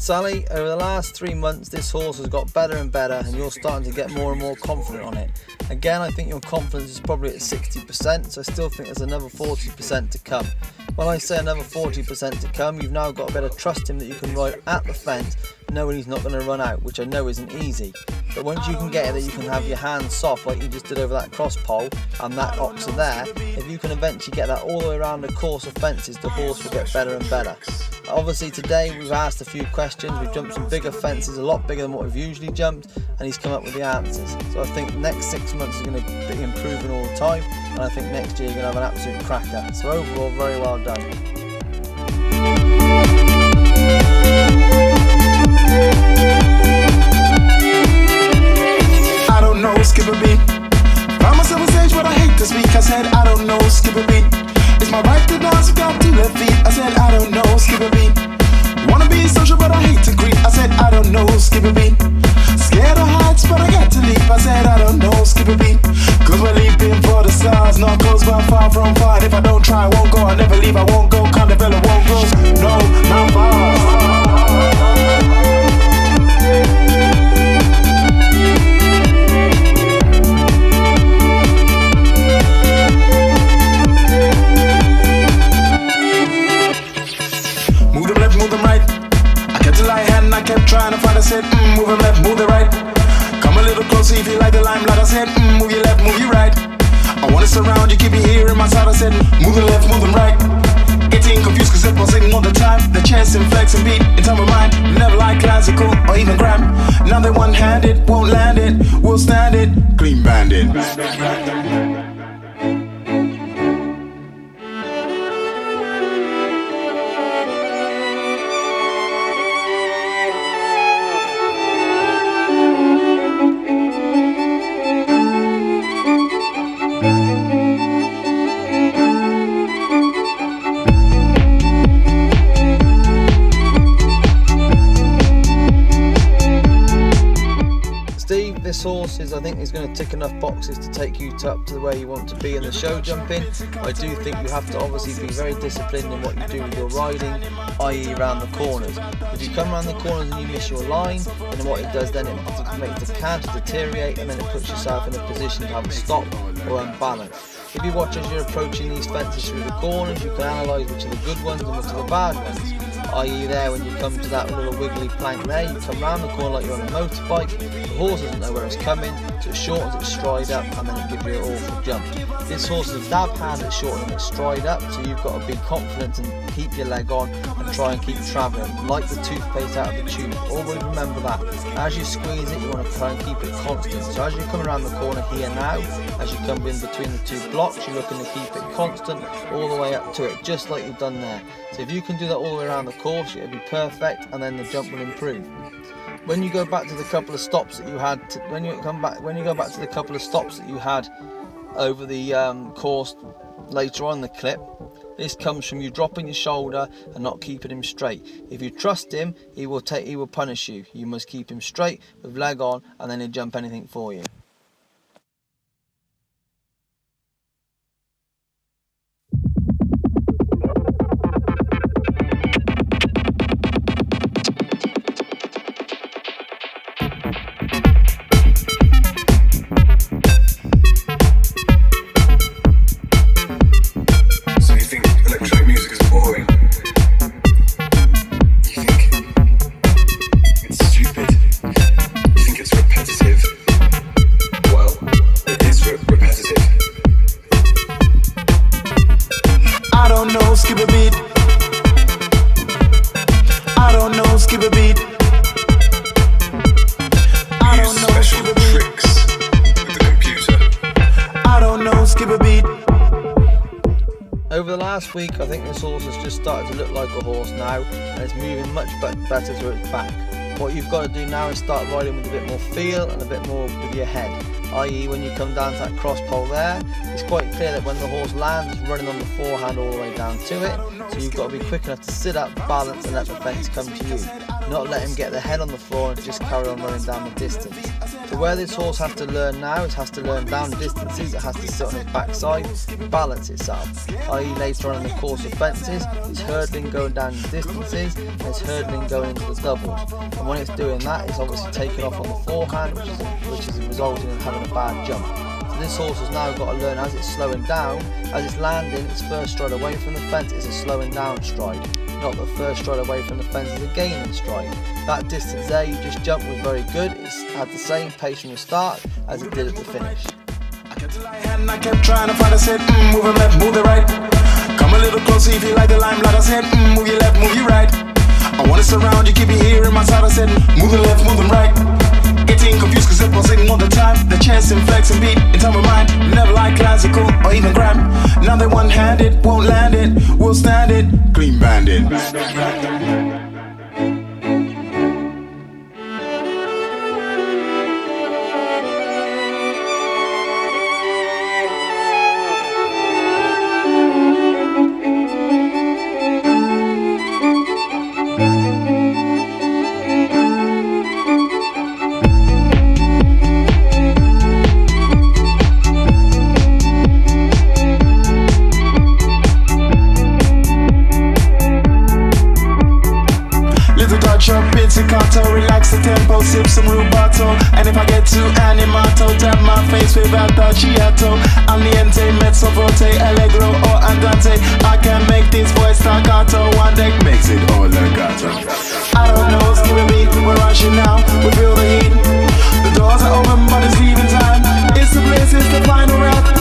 Sally, over the last 3 months this horse has got better and better and you're starting to get more and more confident on it. Again, I think your confidence is probably at 60%, so I still think there's another 40% to come. When I say another 40% to come, you've now got to better trust him that you can ride at the fence knowing he's not going to run out, which I know isn't easy. But once you can get it that you can have your hands soft like you just did over that cross pole and that oxer there, if you can eventually get that all the way around the course of fences, the horse will get better and better. Obviously today we've asked a few questions, we've jumped some bigger fences, a lot bigger than what we've usually jumped, and he's come up with the answers. So I think the next 6 months is going to be improving all the time, and I think next year you're going to have an absolute cracker. So overall, very well done. I don't know, skip a beat. Found myself on stage, but I hate to speak. I said, I don't know, skip a beat. It's my right to dance without 2 left feet. I said, I don't know, skip a beat. Wanna be social, but I hate to creep. I said, I don't know, skip a beat. Scared of heights, but I got to leap. I said, I don't know, skip a beat. Cause we're leaping for the stars, not close but far from far. If I don't try, I won't go, I never leave, I won't go. Can't develop, won't grow. No, not far. I kept trying to find, I said, move them left, move the right. Come a little closer if you like the limelight. I said, move your left, move your right. I wanna surround you, keep you here in my side. I said, move them left, move them right. Getting confused cause they're pulsating all the time. The chest and flex and beat in time of mind. Never like classical or even gram. Now they're one-handed, won't land it, we'll stand it, clean banded. This horse I think is going to tick enough boxes to take you up to where you want to be in the show jumping. I do think you have to obviously be very disciplined in what you do with your riding, i.e. around the corners. If you come around the corners and you miss your line, then what it does then it makes the canter deteriorate, and then it puts yourself in a position to have a stop or unbalance. If you watch as you're approaching these fences through the corners, you can analyse which are the good ones and which are the bad ones. I.e. there, when you come to that little wiggly plank there, you come round the corner like you're on a motorbike, the horse doesn't know where it's coming, so it shortens its stride up and then it gives you an awful jump. This horse is a dab hand at shortening its stride up, so you've got to be confident and keep your leg on and try and keep travelling, like the toothpaste out of the tube. Always remember that. As you squeeze it, you want to try and keep it constant. So as you come around the corner here now, as you come in between the 2 blocks, you're looking to keep it constant all the way up to it, just like you've done there. So if you can do that all the way around the course, it'll be perfect, and then the jump will improve. When you go back to the couple of stops that you had, when you go back to the couple of stops that you had over the course later on in the clip, this comes from you dropping your shoulder and not keeping him straight. If you trust him, he will punish you. You must keep him straight with leg on, and then he'll jump anything for you. Skip a beat. I don't know, skip a beat. I don't know, skip a beat. Tricks with the computer. I don't know, skip a beat. Over the last week, I think this horse has just started to look like a horse now, and it's moving much better to its back. What you've got to do now is start riding with a bit more feel and a bit more with your head. I.e. when you come down to that cross pole there, it's quite clear that when the horse lands, it's running on the forehand all the way down to it, so you've got to be quick enough to sit up, balance and let the fence come to you. not let him get the head on the floor and just carry on running down the distance. So where this horse has to learn now is has to learn down distances, it has to sit on his backside and balance itself, i.e. later on in the course of fences, it's hurdling going down the distances and it's hurdling going into the doubles. And when it's doing that, it's obviously taking off on the forehand, which is resulting in having a bad jump. So this horse has now got to learn as it's slowing down, as it's landing, its first stride away from the fence is a slowing down stride. Not the first stride away from the fence is a gaining stride. That distance there you just jumped was very good. It's had the same pace from the start as it did at the finish. I kept the light hand, I kept trying to find. I said, move it left, move it right. Come a little closer if you like the limelight. I said, move your left, move your right. I want to surround you, keep you here in my side. I said, move the left, move the right. Getting confused cause it was sitting all the time. The chest and flex and beat in time of mine. Never like classical or even gram. Now they one-handed, won't land it, we'll stand it, clean banded. Pizzicato, relax the tempo, sip some rubato. And if I get too animato, tap my face with Altachiato. Al niente, mezzo forte, allegro or